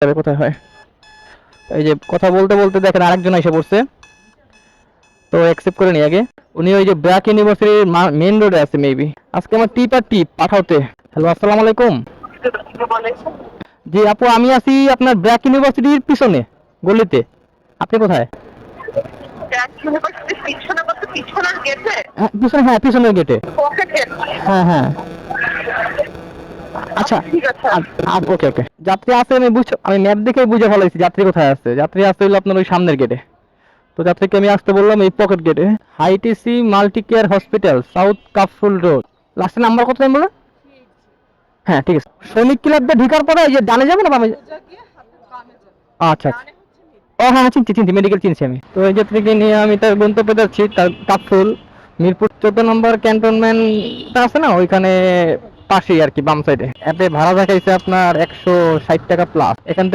যাবে কোথায় হয়। এই যে কথা বলতে বলতে দেখেন আরেকজন এসে পড়ছে, তো অ্যাকসেপ্ট করে নি আগে। উনি ওই যে ব্র্যাক ইউনিভার্সিটির মেইন রোডে আছে মেবি। আজকে আমার টিপ আর টিপ পাঠাওতে। হ্যালো, আসসালামু আলাইকুম। জি আপু, আমি আছি আপনার ব্র্যাক ইউনিভার্সিটির পিছনে গলিতে। আপনি কোথায়? হ্যাঁ, পিছনে, হ্যাঁ পিছনের গেটে। হ্যাঁ হ্যাঁ। আচ্ছা, ওকে ওকে। যাত্রী আছে, আমি ম্যাপ দেখে বুঝে ফেলাইছি যাত্রী কোথায় আছে। যাত্রী আছে হলো আপনার ওই সামনের গেটে। তো যাত্রীকে আমি আসতে বললাম এই পকেট গেটে। হাইটিসি multi care hospital, south Kafrul road. লাস্টের নাম্বার কত টাইম বলে? হ্যাঁ ঠিক আছে। সৈনিক ক্লাব দিয়ে ঢোকার পরে এই যে ডানে যাবে না বামে? আচ্ছা আচ্ছা। ও হ্যাঁ হ্যাঁ, চিনছি চিনছি, মেডিকেল চিনছি আমি। তো এই যাত্রীকে নিয়ে আমি তার গন্তব্যে যাচ্ছি, তার কাফরুল মিরপুর 14 নম্বর ক্যান্টনমেন্ট আছে না ওইখানে, পাশেই আর কি, বাম সাইডে। অ্যাপে ভাড়া দেখাইছে আপনার 160 টাকা প্লাস। এখান থেকে